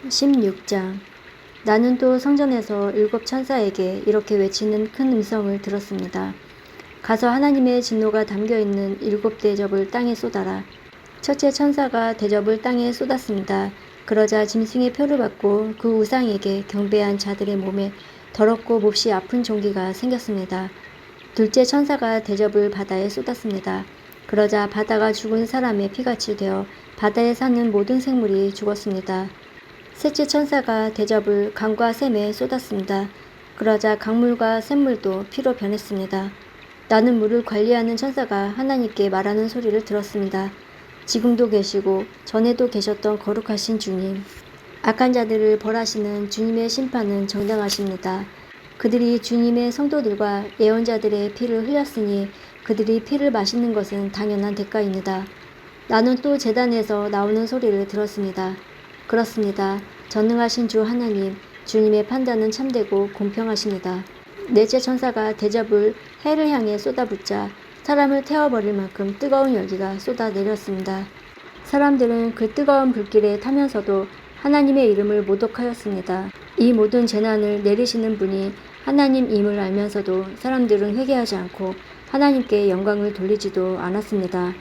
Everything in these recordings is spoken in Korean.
16장. 나는 또 성전에서 일곱 천사에게 이렇게 외치는 큰 음성을 들었습니다. 가서 하나님의 진노가 담겨있는 일곱 대접을 땅에 쏟아라. 첫째 천사가 대접을 땅에 쏟았습니다. 그러자 짐승의 표를 받고 그 우상에게 경배한 자들의 몸에 더럽고 몹시 아픈 종기가 생겼습니다. 둘째 천사가 대접을 바다에 쏟았습니다. 그러자 바다가 죽은 사람의 피같이 되어 바다에 사는 모든 생물이 죽었습니다. 셋째 천사가 대접을 강과 샘에 쏟았습니다. 그러자 강물과 샘물도 피로 변했습니다. 나는 물을 관리하는 천사가 하나님께 말하는 소리를 들었습니다. 지금도 계시고 전에도 계셨던 거룩하신 주님, 악한 자들을 벌하시는 주님의 심판은 정당하십니다. 그들이 주님의 성도들과 예언자들의 피를 흘렸으니 그들이 피를 마시는 것은 당연한 대가입니다. 나는 또 제단에서 나오는 소리를 들었습니다. 그렇습니다. 전능하신 주 하나님, 주님의 판단은 참되고 공평하십니다. 넷째 천사가 대접을 해를 향해 쏟아붓자 사람을 태워버릴 만큼 뜨거운 열기가 쏟아내렸습니다. 사람들은 그 뜨거운 불길에 타면서도 하나님의 이름을 모독하였습니다. 이 모든 재난을 내리시는 분이 하나님임을 알면서도 사람들은 회개하지 않고 하나님께 영광을 돌리지도 않았습니다.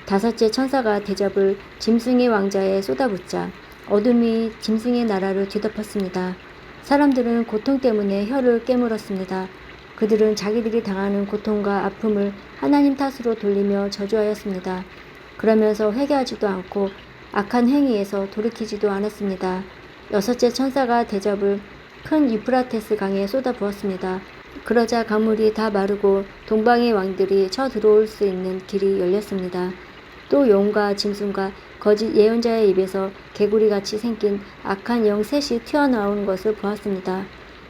다섯째 천사가 대접을 짐승의 왕자에 쏟아붓자 어둠이 짐승의 나라를 뒤덮었습니다. 사람들은 고통 때문에 혀를 깨물었습니다. 그들은 자기들이 당하는 고통과 아픔을 하나님 탓으로 돌리며 저주하였습니다. 그러면서 회개하지도 않고 악한 행위에서 돌이키지도 않았습니다. 여섯째 천사가 대접을 큰 유프라테스 강에 쏟아부었습니다. 그러자 강물이 다 마르고 동방의 왕들이 쳐들어올 수 있는 길이 열렸습니다. 또 용과 짐승과 거짓 예언자의 입에서 개구리같이 생긴 악한 영 셋이 튀어나오는 것을 보았습니다.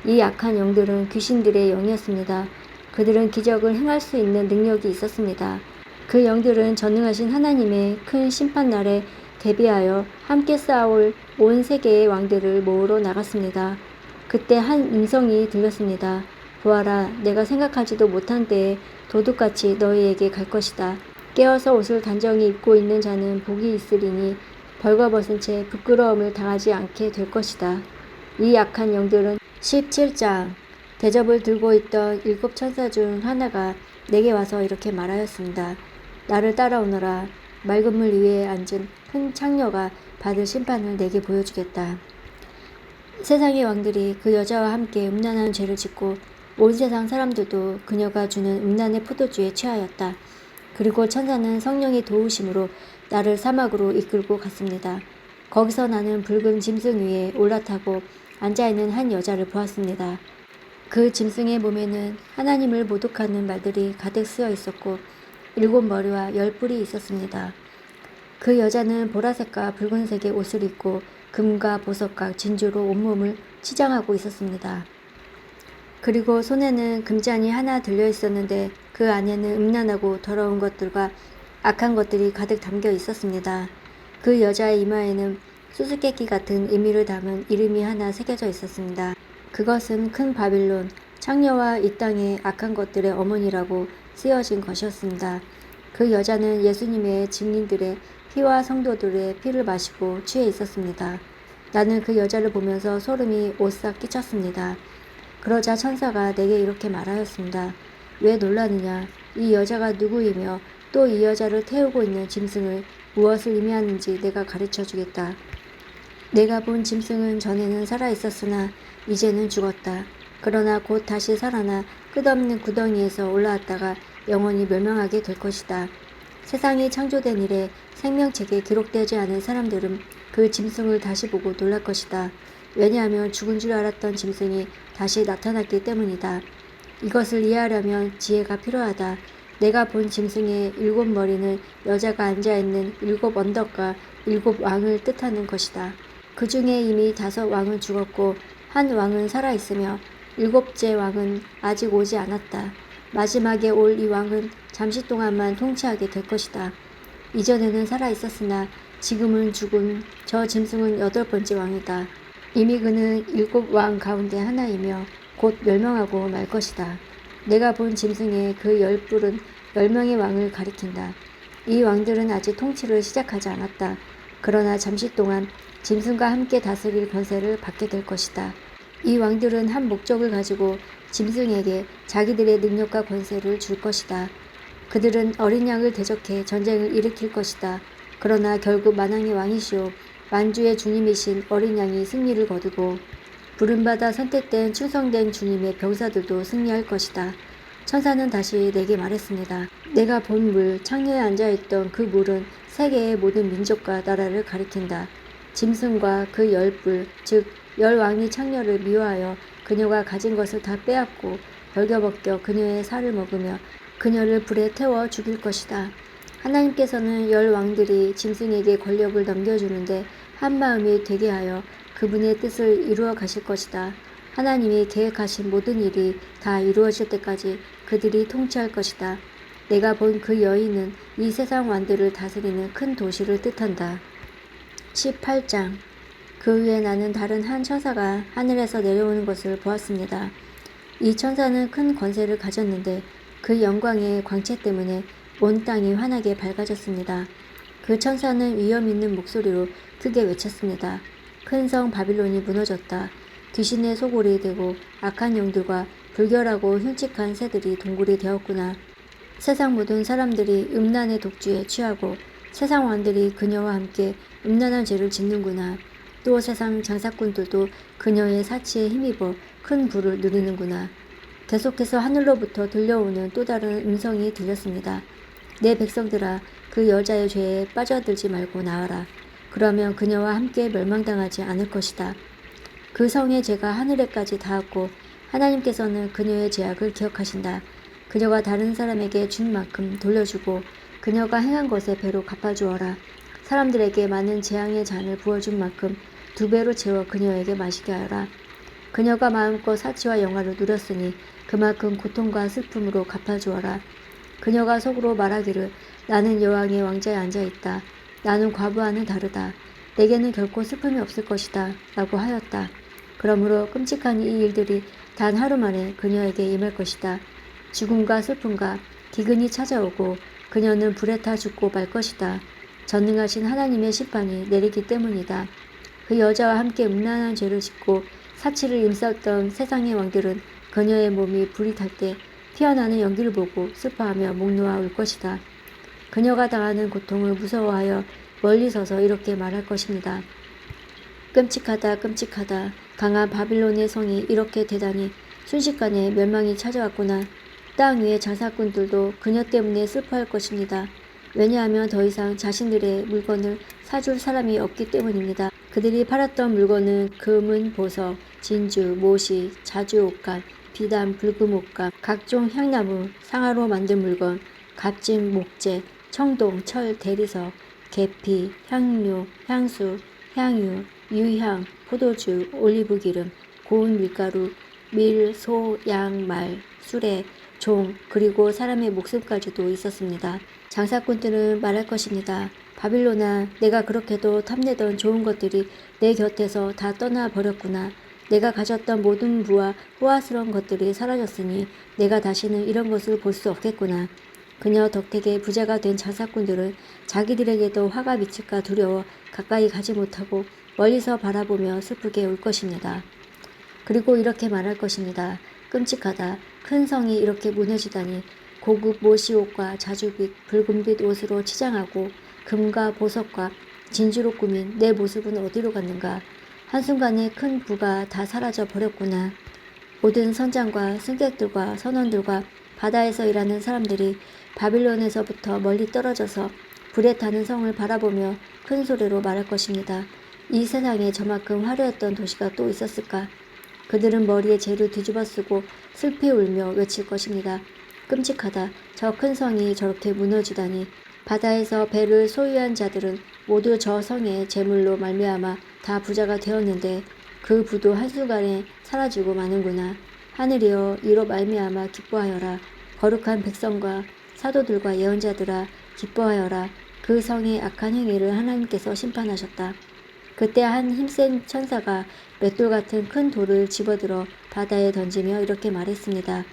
이 악한 영들은 귀신들의 영이었습니다. 그들은 기적을 행할 수 있는 능력이 있었습니다. 그 영들은 전능하신 하나님의 큰 심판날에 대비하여 함께 싸울 온 세계의 왕들을 모으러 나갔습니다. 그때 한 음성이 들렸습니다. 보아라, 내가 생각하지도 못한 때에 도둑같이 너희에게 갈 것이다. 깨어서 옷을 단정히 입고 있는 자는 복이 있으리니 벌거벗은 채 부끄러움을 당하지 않게 될 것이다. 이 악한 영들은 17장. 대접을 들고 있던 일곱 천사 중 하나가 내게 와서 이렇게 말하였습니다. 나를 따라오너라. 맑은 물 위에 앉은 큰 창녀가 받을 심판을 내게 보여주겠다. 세상의 왕들이 그 여자와 함께 음란한 죄를 짓고 온 세상 사람들도 그녀가 주는 음란의 포도주에 취하였다. 그리고 천사는 성령의 도우심으로 나를 사막으로 이끌고 갔습니다. 거기서 나는 붉은 짐승 위에 올라타고 앉아있는 한 여자를 보았습니다. 그 짐승의 몸에는 하나님을 모독하는 말들이 가득 쓰여 있었고 7머리와 10뿔이 있었습니다. 그 여자는 보라색과 붉은색의 옷을 입고 금과 보석과 진주로 온몸을 치장하고 있었습니다. 그리고 손에는 금잔이 하나 들려 있었는데 그 안에는 음란하고 더러운 것들과 악한 것들이 가득 담겨 있었습니다. 그 여자의 이마에는 수수께끼 같은 의미를 담은 이름이 하나 새겨져 있었습니다. 그것은 큰 바빌론, 창녀와 이 땅의 악한 것들의 어머니라고 쓰여진 것이었습니다. 그 여자는 예수님의 증인들의 피와 성도들의 피를 마시고 취해 있었습니다. 나는 그 여자를 보면서 소름이 오싹 끼쳤습니다. 그러자 천사가 내게 이렇게 말하였습니다. 왜 놀라느냐? 이 여자가 누구이며 또 이 여자를 태우고 있는 짐승을 무엇을 의미하는지 내가 가르쳐 주겠다. 내가 본 짐승은 전에는 살아 있었으나 이제는 죽었다. 그러나 곧 다시 살아나 끝없는 구덩이에서 올라왔다가 영원히 멸망하게 될 것이다. 세상이 창조된 이래 생명책에 기록되지 않은 사람들은 그 짐승을 다시 보고 놀랄 것이다. 왜냐하면 죽은 줄 알았던 짐승이 다시 나타났기 때문이다. 이것을 이해하려면 지혜가 필요하다. 내가 본 짐승의 7머리는 여자가 앉아있는 7 언덕과 7 왕을 뜻하는 것이다. 그 중에 이미 5 왕은 죽었고 한 왕은 살아있으며 7째 왕은 아직 오지 않았다. 마지막에 올 이 왕은 잠시 동안만 통치하게 될 것이다. 이전에는 살아있었으나 지금은 죽은 저 짐승은 8번째 왕이다. 이미 그는 7 왕 가운데 하나이며 곧 멸망하고 말 것이다. 내가 본 짐승의 그 10뿔은 10명의 왕을 가리킨다. 이 왕들은 아직 통치를 시작하지 않았다. 그러나 잠시 동안 짐승과 함께 다스릴 권세를 받게 될 것이다. 이 왕들은 한 목적을 가지고 짐승에게 자기들의 능력과 권세를 줄 것이다. 그들은 어린 양을 대적해 전쟁을 일으킬 것이다. 그러나 결국 만왕의 왕이시오 만주의 주님이신 어린 양이 승리를 거두고 부름받아 선택된 충성된 주님의 병사들도 승리할 것이다. 천사는 다시 내게 말했습니다. 내가 본 물, 창녀에 앉아있던 그 물은 세계의 모든 민족과 나라를 가리킨다. 짐승과 그 열불, 즉 열왕이 창녀를 미워하여 그녀가 가진 것을 다 빼앗고 벌겨벗겨 그녀의 살을 먹으며 그녀를 불에 태워 죽일 것이다. 하나님께서는 열왕들이 짐승에게 권력을 넘겨주는데 한마음이 되게 하여 그분의 뜻을 이루어 가실 것이다. 하나님이 계획하신 모든 일이 다 이루어질 때까지 그들이 통치할 것이다. 내가 본 그 여인은 이 세상 왕들을 다스리는 큰 도시를 뜻한다. 18장 그 후에 나는 다른 한 천사가 하늘에서 내려오는 것을 보았습니다. 이 천사는 큰 권세를 가졌는데 그 영광의 광채 때문에 온 땅이 환하게 밝아졌습니다. 그 천사는 위험 있는 목소리로 크게 외쳤습니다. 큰 성 바빌론이 무너졌다. 귀신의 소굴이 되고 악한 영들과 불결하고 흉측한 새들이 동굴이 되었구나. 세상 모든 사람들이 음란의 독주에 취하고 세상 왕들이 그녀와 함께 음란한 죄를 짓는구나. 또 세상 장사꾼들도 그녀의 사치에 힘입어 큰 부를 누리는구나. 계속해서 하늘로부터 들려오는 또 다른 음성이 들렸습니다. 내 백성들아, 그 여자의 죄에 빠져들지 말고 나와라. 그러면 그녀와 함께 멸망당하지 않을 것이다. 그 성의 죄가 하늘에까지 닿았고 하나님께서는 그녀의 죄악을 기억하신다. 그녀가 다른 사람에게 준 만큼 돌려주고 그녀가 행한 것에 배로 갚아주어라. 사람들에게 많은 재앙의 잔을 부어준 만큼 2배로 채워 그녀에게 마시게 하라. 그녀가 마음껏 사치와 영화를 누렸으니 그만큼 고통과 슬픔으로 갚아주어라. 그녀가 속으로 말하기를 나는 여왕의 왕자에 앉아있다. 나는 과부와는 다르다. 내게는 결코 슬픔이 없을 것이다. 라고 하였다. 그러므로 끔찍한 이 일들이 단 하루 만에 그녀에게 임할 것이다. 죽음과 슬픔과 기근이 찾아오고 그녀는 불에 타 죽고 말 것이다. 전능하신 하나님의 심판이 내리기 때문이다. 그 여자와 함께 음란한 죄를 짓고 사치를 임쌌던 세상의 왕들은 그녀의 몸이 불이 탈 때 피어나는 연기를 보고 슬퍼하며 목 놓아 울 것이다. 그녀가 당하는 고통을 무서워하여 멀리 서서 이렇게 말할 것입니다. 끔찍하다, 끔찍하다. 강한 바빌론의 성이 이렇게 대단히 순식간에 멸망이 찾아왔구나. 땅 위의 장사꾼들도 그녀 때문에 슬퍼할 것입니다. 왜냐하면 더 이상 자신들의 물건을 사줄 사람이 없기 때문입니다. 그들이 팔았던 물건은 금은 보석, 진주, 모시, 자주 옷감, 비단, 붉은 옷감, 각종 향나무, 상아로 만든 물건, 값진 목재, 청동, 철, 대리석, 계피, 향료, 향수, 향유, 유향, 포도주, 올리브기름, 고운 밀가루, 밀, 소, 양, 말, 수레, 종, 그리고 사람의 목숨까지도 있었습니다. 장사꾼들은 말할 것입니다. 바빌론아, 내가 그렇게도 탐내던 좋은 것들이 내 곁에서 다 떠나버렸구나. 내가 가졌던 모든 부와 호화스러운 것들이 사라졌으니 내가 다시는 이런 것을 볼 수 없겠구나. 그녀 덕택에 부자가 된 장사꾼들은 자기들에게도 화가 미칠까 두려워 가까이 가지 못하고 멀리서 바라보며 슬프게 울 것입니다. 그리고 이렇게 말할 것입니다. 끔찍하다. 큰 성이 이렇게 무너지다니. 고급 모시옷과 자주빛, 붉은빛 옷으로 치장하고 금과 보석과 진주로 꾸민 내 모습은 어디로 갔는가. 한순간에 큰 부가 다 사라져 버렸구나. 모든 선장과 승객들과 선원들과 바다에서 일하는 사람들이 바빌론에서부터 멀리 떨어져서 불에 타는 성을 바라보며 큰 소리로 말할 것입니다. 이 세상에 저만큼 화려했던 도시가 또 있었을까? 그들은 머리에 재를 뒤집어 쓰고 슬피 울며 외칠 것입니다. 끔찍하다. 저 큰 성이 저렇게 무너지다니. 바다에서 배를 소유한 자들은 모두 저 성의 재물로 말미암아 다 부자가 되었는데 그 부도 한순간에 사라지고 마는구나. 하늘이여, 이로 말미암아 기뻐하여라. 거룩한 백성과 사도들과 예언자들아, 기뻐하여라. 그 성의 악한 행위를 하나님께서 심판하셨다. 그때 한 힘센 천사가 맷돌 같은 큰 돌을 집어들어 바다에 던지며 이렇게 말했습니다.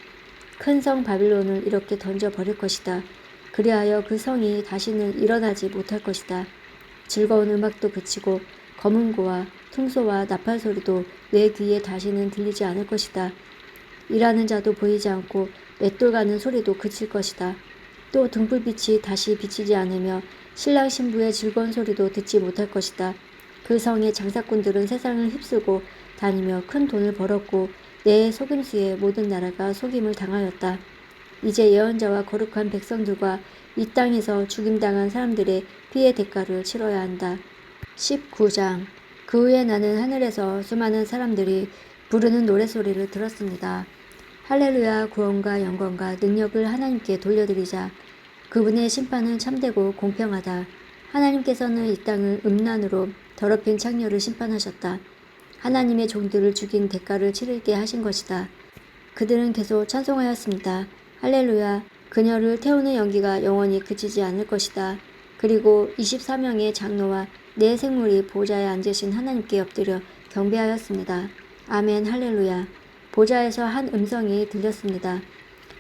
큰 성 바빌론을 이렇게 던져버릴 것이다. 그리하여 그 성이 다시는 일어나지 못할 것이다. 즐거운 음악도 그치고 검은고와 퉁소와 나팔 소리도 내 귀에 다시는 들리지 않을 것이다. 일하는 자도 보이지 않고 맷돌 가는 소리도 그칠 것이다. 또 등불빛이 다시 비치지 않으며 신랑 신부의 즐거운 소리도 듣지 못할 것이다. 그 성의 장사꾼들은 세상을 휩쓸고 다니며 큰 돈을 벌었고 내 속임수에 모든 나라가 속임을 당하였다. 이제 예언자와 거룩한 백성들과 이 땅에서 죽임당한 사람들의 피의 대가를 치러야 한다. 19장. 그 후에 나는 하늘에서 수많은 사람들이 부르는 노랫소리를 들었습니다. 할렐루야, 구원과 영광과 능력을 하나님께 돌려드리자. 그분의 심판은 참되고 공평하다. 하나님께서는 이 땅을 음란으로 더럽힌 창녀를 심판하셨다. 하나님의 종들을 죽인 대가를 치르게 하신 것이다. 그들은 계속 찬송하였습니다. 할렐루야, 그녀를 태우는 연기가 영원히 그치지 않을 것이다. 그리고 24명의 장로와 네 생물이 보좌에 앉으신 하나님께 엎드려 경배하였습니다. 아멘. 할렐루야. 보좌에서 한 음성이 들렸습니다.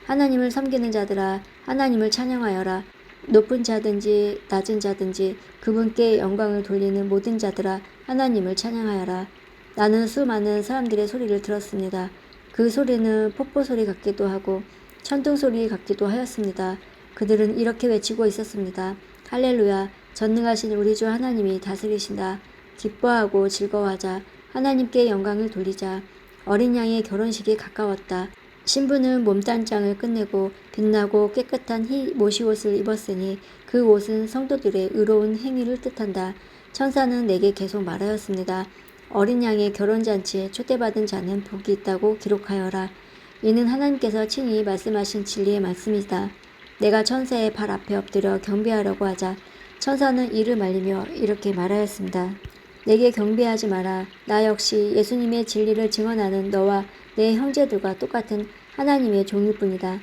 하나님을 섬기는 자들아, 하나님을 찬양하여라. 높은 자든지 낮은 자든지 그분께 영광을 돌리는 모든 자들아, 하나님을 찬양하여라. 나는 수많은 사람들의 소리를 들었습니다. 그 소리는 폭포 소리 같기도 하고 천둥 소리 같기도 하였습니다. 그들은 이렇게 외치고 있었습니다. 할렐루야, 전능하신 우리 주 하나님이 다스리신다. 기뻐하고 즐거워하자. 하나님께 영광을 돌리자. 어린 양의 결혼식이 가까웠다. 신부는 몸단장을 끝내고 빛나고 깨끗한 흰 모시옷을 입었으니 그 옷은 성도들의 의로운 행위를 뜻한다. 천사는 내게 계속 말하였습니다. 어린 양의 결혼잔치에 초대받은 자는 복이 있다고 기록하여라. 이는 하나님께서 친히 말씀하신 진리의 말씀이다. 내가 천사의 발 앞에 엎드려 경배하려고 하자 천사는 이를 말리며 이렇게 말하였습니다. 내게 경배하지 마라. 나 역시 예수님의 진리를 증언하는 너와 내 형제들과 똑같은 하나님의 종일 뿐이다.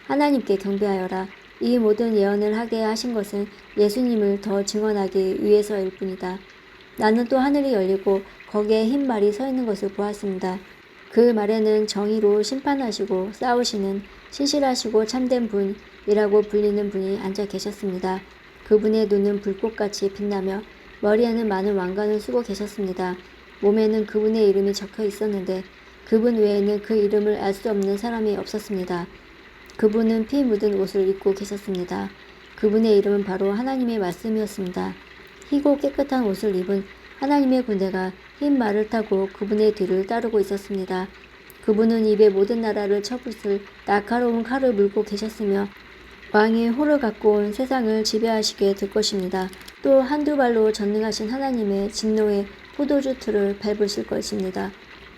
하나님께 경배하여라. 이 모든 예언을 하게 하신 것은 예수님을 더 증언하기 위해서일 뿐이다. 나는 또 하늘이 열리고 거기에 흰 말이 서 있는 것을 보았습니다. 그 말에는 정의로 심판하시고 싸우시는 신실하시고 참된 분이라고 불리는 분이 앉아 계셨습니다. 그분의 눈은 불꽃같이 빛나며 머리에는 많은 왕관을 쓰고 계셨습니다. 몸에는 그분의 이름이 적혀 있었는데 그분 외에는 그 이름을 알 수 없는 사람이 없었습니다. 그분은 피 묻은 옷을 입고 계셨습니다. 그분의 이름은 바로 하나님의 말씀이었습니다. 희고 깨끗한 옷을 입은 하나님의 군대가 흰 말을 타고 그분의 뒤를 따르고 있었습니다. 그분은 입에 모든 나라를 쳐부술 날카로운 칼을 물고 계셨으며 왕의 호를 갖고 온 세상을 지배하시게 될 것입니다. 또 한두 발로 전능하신 하나님의 진노의 포도주 틀을 밟으실 것입니다.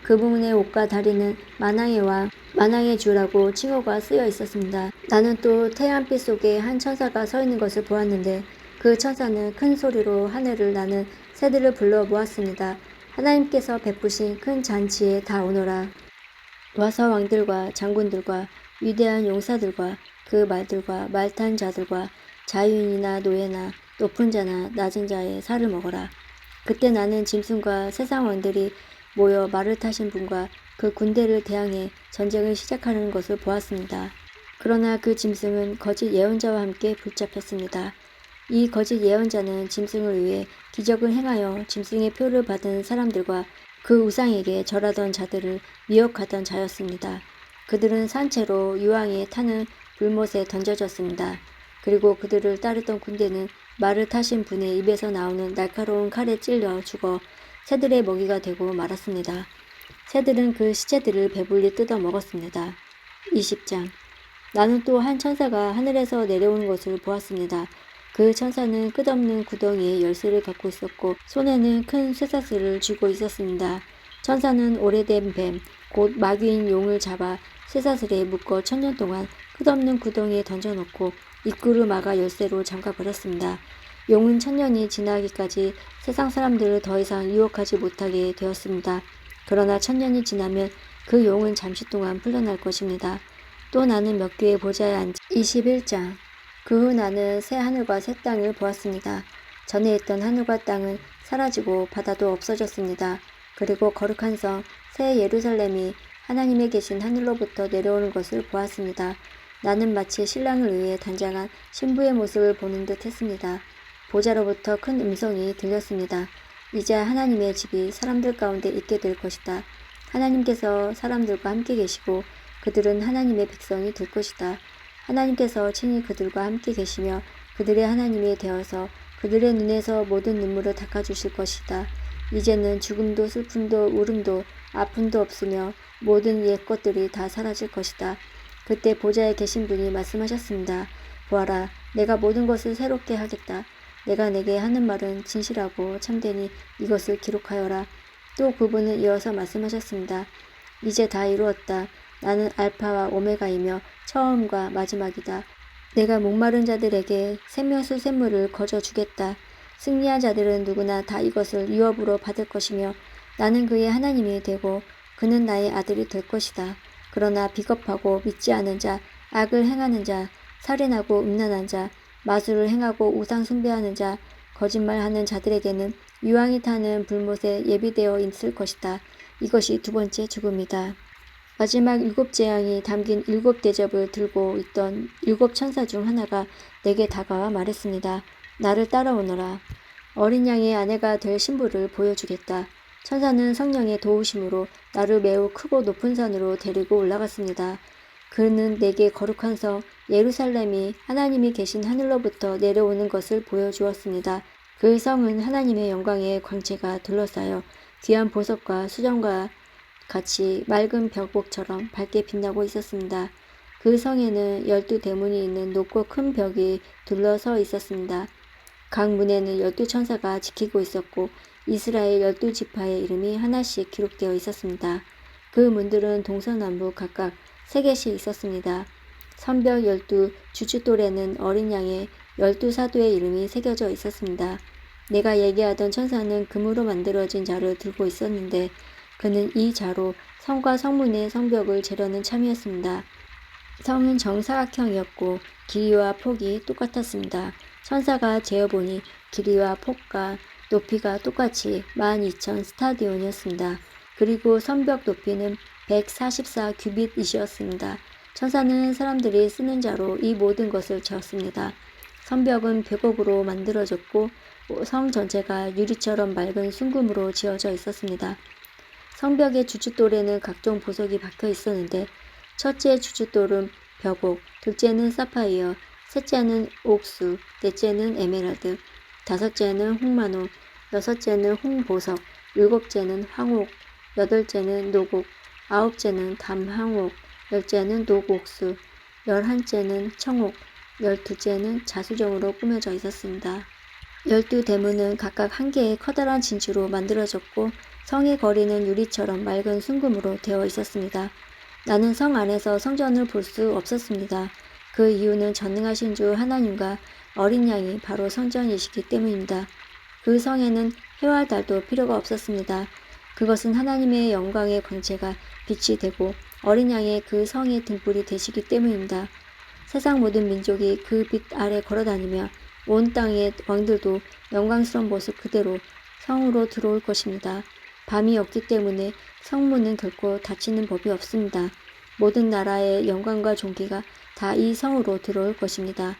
그분의 옷과 다리는 만왕의 왕, 만왕의 주라고 칭호가 쓰여 있었습니다. 나는 또 태양빛 속에 한 천사가 서 있는 것을 보았는데 그 천사는 큰 소리로 하늘을 나는 새들을 불러 모았습니다. 하나님께서 베푸신 큰 잔치에 다 오너라. 와서 왕들과 장군들과 위대한 용사들과 그 말들과 말탄 자들과 자유인이나 노예나 높은 자나 낮은 자의 살을 먹어라. 그때 나는 짐승과 세상 왕들이 모여 말을 타신 분과 그 군대를 대항해 전쟁을 시작하는 것을 보았습니다. 그러나 그 짐승은 거짓 예언자와 함께 붙잡혔습니다. 이 거짓 예언자는 짐승을 위해 기적을 행하여 짐승의 표를 받은 사람들과 그 우상에게 절하던 자들을 미혹하던 자였습니다. 그들은 산채로 유황에 타는 불못에 던져졌습니다. 그리고 그들을 따르던 군대는 말을 타신 분의 입에서 나오는 날카로운 칼에 찔려 죽어 새들의 먹이가 되고 말았습니다. 새들은 그 시체들을 배불리 뜯어 먹었습니다. 20장. 나는 또 한 천사가 하늘에서 내려오는 것을 보았습니다. 그 천사는 끝없는 구덩이에 열쇠를 갖고 있었고 손에는 큰 쇠사슬을 쥐고 있었습니다. 천사는 오래된 뱀, 곧 마귀인 용을 잡아 쇠사슬에 묶어 1000년 동안 끝없는 구덩이에 던져놓고 입구를 막아 열쇠로 잠가버렸습니다. 용은 1000년이 지나기까지 세상 사람들을 더 이상 유혹하지 못하게 되었습니다. 그러나 1000년이 지나면 그 용은 잠시 동안 풀려날 것입니다. 또 나는 몇 개의 보좌에 앉아 21장. 그 후 나는 새 하늘과 새 땅을 보았습니다. 전에 있던 하늘과 땅은 사라지고 바다도 없어졌습니다. 그리고 거룩한 성, 새 예루살렘이 하나님의 계신 하늘로부터 내려오는 것을 보았습니다. 나는 마치 신랑을 위해 단장한 신부의 모습을 보는 듯 했습니다. 보좌로부터 큰 음성이 들렸습니다. 이제 하나님의 집이 사람들 가운데 있게 될 것이다. 하나님께서 사람들과 함께 계시고 그들은 하나님의 백성이 될 것이다. 하나님께서 친히 그들과 함께 계시며 그들의 하나님이 되어서 그들의 눈에서 모든 눈물을 닦아주실 것이다. 이제는 죽음도 슬픔도 울음도 아픔도 없으며 모든 옛 것들이 다 사라질 것이다. 그때 보좌에 계신 분이 말씀하셨습니다. 보아라, 내가 모든 것을 새롭게 하겠다. 내가 내게 하는 말은 진실하고 참되니 이것을 기록하여라. 또 그분은 이어서 말씀하셨습니다. 이제 다 이루었다. 나는 알파와 오메가이며 처음과 마지막이다. 내가 목마른 자들에게 생명수 샘물을 거저 주겠다. 승리한 자들은 누구나 다 이것을 유업으로 받을 것이며 나는 그의 하나님이 되고 그는 나의 아들이 될 것이다. 그러나 비겁하고 믿지 않은 자, 악을 행하는 자, 살인하고 음란한 자, 마술을 행하고 우상 숭배하는 자, 거짓말하는 자들에게는 유황이 타는 불못에 예비되어 있을 것이다. 이것이 두 번째 죽음이다. 마지막 일곱 재앙이 담긴 일곱 대접을 들고 있던 일곱 천사 중 하나가 내게 다가와 말했습니다. 나를 따라오너라. 어린 양의 아내가 될 신부를 보여주겠다. 천사는 성령의 도우심으로 나를 매우 크고 높은 산으로 데리고 올라갔습니다. 그는 내게 거룩한 성 예루살렘이 하나님이 계신 하늘로부터 내려오는 것을 보여주었습니다. 그 성은 하나님의 영광의 광채가 둘러싸여 귀한 보석과 수정과 같이 맑은 벽옥처럼 밝게 빛나고 있었습니다. 그 성에는 12대문이 있는 높고 큰 벽이 둘러서 있었습니다. 각 문에는 12천사가 지키고 있었고 이스라엘 12지파의 이름이 하나씩 기록되어 있었습니다. 그 문들은 동서남북 각각 3개씩 있었습니다. 성벽 12 주춧돌에는 어린 양의 12사도의 이름이 새겨져 있었습니다. 내가 얘기하던 천사는 금으로 만들어진 자를 들고 있었는데 그는 이 자로 성과 성문의 성벽을 재려는 참이었습니다. 성은 정사각형이었고 길이와 폭이 똑같았습니다. 천사가 재어보니 길이와 폭과 높이가 똑같이 12,000 스타디온이었습니다. 그리고 성벽 높이는 144 규빗이었습니다. 천사는 사람들이 쓰는 자로 이 모든 것을 재었습니다. 성벽은 벽옥으로 만들어졌고 성 전체가 유리처럼 맑은 순금으로 지어져 있었습니다. 성벽의 주춧돌에는 각종 보석이 박혀 있었는데 첫째 주춧돌은 벽옥, 둘째는 사파이어, 셋째는 옥수, 넷째는 에메랄드, 다섯째는 홍마노, 여섯째는 홍보석, 일곱째는 황옥, 여덟째는 노곡, 아홉째는 담황옥, 열째는 녹옥수, 열한째는 청옥, 열두째는 자수정으로 꾸며져 있었습니다. 12대문은 각각 한 개의 커다란 진주로 만들어졌고 성의 거리는 유리처럼 맑은 순금으로 되어 있었습니다. 나는 성 안에서 성전을 볼 수 없었습니다. 그 이유는 전능하신 주 하나님과 어린 양이 바로 성전이시기 때문입니다. 그 성에는 해와 달도 필요가 없었습니다. 그것은 하나님의 영광의 광채가 빛이 되고 어린 양의 그 성의 등불이 되시기 때문입니다. 세상 모든 민족이 그 빛 아래 걸어다니며 온 땅의 왕들도 영광스러운 모습 그대로 성으로 들어올 것입니다. 밤이 없기 때문에 성문은 결코 닫히는 법이 없습니다. 모든 나라의 영광과 존귀가 다 이 성으로 들어올 것입니다.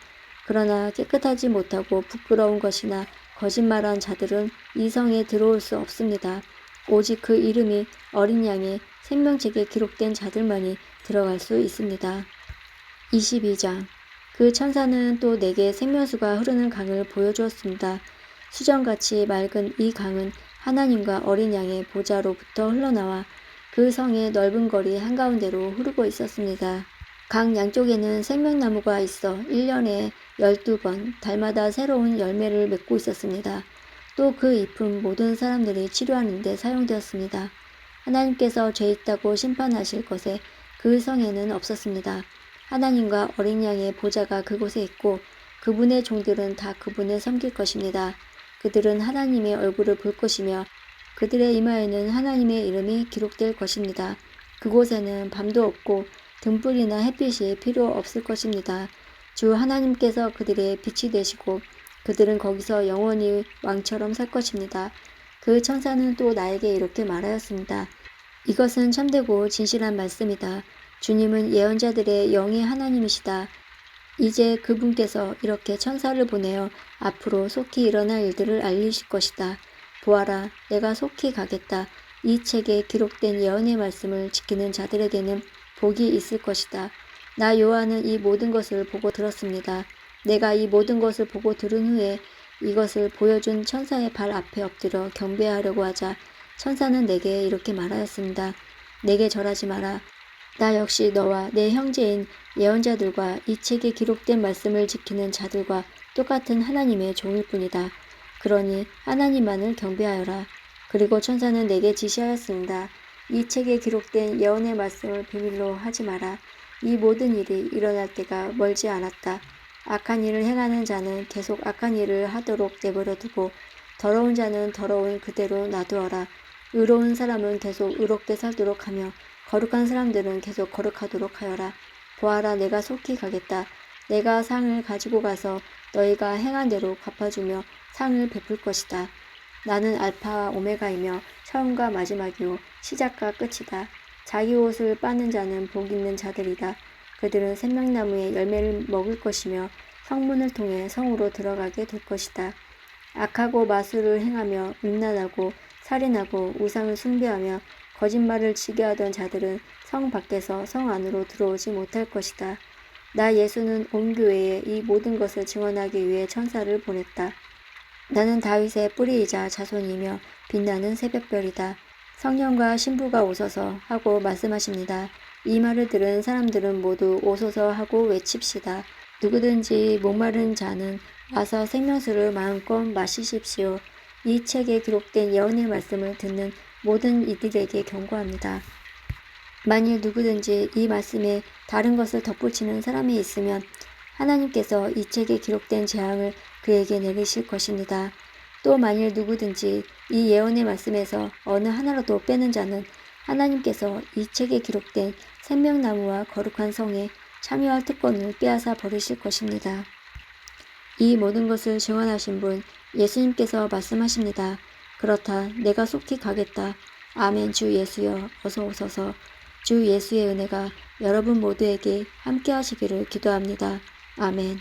그러나 깨끗하지 못하고 부끄러운 것이나 거짓말한 자들은 이 성에 들어올 수 없습니다. 오직 그 이름이 어린 양의 생명책에 기록된 자들만이 들어갈 수 있습니다. 22장 그 천사는 또 내게 생명수가 흐르는 강을 보여주었습니다. 수정같이 맑은 이 강은 하나님과 어린 양의 보좌로부터 흘러나와 그 성의 넓은 거리 한가운데로 흐르고 있었습니다. 강 양쪽에는 생명나무가 있어 1년에 12번 달마다 새로운 열매를 맺고 있었습니다. 또 그 잎은 모든 사람들이 치료하는 데 사용되었습니다. 하나님께서 죄 있다고 심판하실 것에 그 성에는 없었습니다. 하나님과 어린 양의 보좌가 그곳에 있고 그분의 종들은 다 그분을 섬길 것입니다. 그들은 하나님의 얼굴을 볼 것이며 그들의 이마에는 하나님의 이름이 기록될 것입니다. 그곳에는 밤도 없고 등불이나 햇빛이 필요 없을 것입니다. 주 하나님께서 그들의 빛이 되시고 그들은 거기서 영원히 왕처럼 살 것입니다. 그 천사는 또 나에게 이렇게 말하였습니다. 이것은 참되고 진실한 말씀이다. 주님은 예언자들의 영의 하나님이시다. 이제 그분께서 이렇게 천사를 보내어 앞으로 속히 일어날 일들을 알리실 것이다. 보아라, 내가 속히 가겠다. 이 책에 기록된 예언의 말씀을 지키는 자들에게는 복이 있을 것이다. 나 요한은 이 모든 것을 보고 들었습니다. 내가 이 모든 것을 보고 들은 후에 이것을 보여준 천사의 발 앞에 엎드려 경배하려고 하자 천사는 내게 이렇게 말하였습니다. 내게 절하지 마라. 나 역시 너와 내 형제인 예언자들과 이 책에 기록된 말씀을 지키는 자들과 똑같은 하나님의 종일 뿐이다. 그러니 하나님만을 경배하여라. 그리고 천사는 내게 지시하였습니다. 이 책에 기록된 예언의 말씀을 비밀로 하지 마라. 이 모든 일이 일어날 때가 멀지 않았다. 악한 일을 행하는 자는 계속 악한 일을 하도록 내버려 두고 더러운 자는 더러운 그대로 놔두어라. 의로운 사람은 계속 의롭게 살도록 하며 거룩한 사람들은 계속 거룩하도록 하여라. 보아라, 내가 속히 가겠다. 내가 상을 가지고 가서 너희가 행한 대로 갚아주며 상을 베풀 것이다. 나는 알파와 오메가이며 처음과 마지막이요 시작과 끝이다. 자기 옷을 빠는 자는 복 있는 자들이다. 그들은 생명나무의 열매를 먹을 것이며 성문을 통해 성으로 들어가게 될 것이다. 악하고 마술을 행하며 음란하고 살인하고 우상을 숭배하며 거짓말을 치게 하던 자들은 성 밖에서 성 안으로 들어오지 못할 것이다. 나 예수는 온 교회에 이 모든 것을 증언하기 위해 천사를 보냈다. 나는 다윗의 뿌리이자 자손이며 빛나는 새벽별이다. 성령과 신부가 오소서 하고 말씀하십니다. 이 말을 들은 사람들은 모두 오소서 하고 외칩시다. 누구든지 목마른 자는 와서 생명수를 마음껏 마시십시오. 이 책에 기록된 예언의 말씀을 듣는 모든 이들에게 경고합니다. 만일 누구든지 이 말씀에 다른 것을 덧붙이는 사람이 있으면 하나님께서 이 책에 기록된 재앙을 그에게 내리실 것입니다. 또 만일 누구든지 이 예언의 말씀에서 어느 하나라도 빼는 자는 하나님께서 이 책에 기록된 생명나무와 거룩한 성에 참여할 특권을 빼앗아 버리실 것입니다. 이 모든 것을 증언하신 분 예수님께서 말씀하십니다. 그렇다, 내가 속히 가겠다. 아멘. 주 예수여, 어서 오소서. 주 예수의 은혜가 여러분 모두에게 함께 하시기를 기도합니다. 아멘.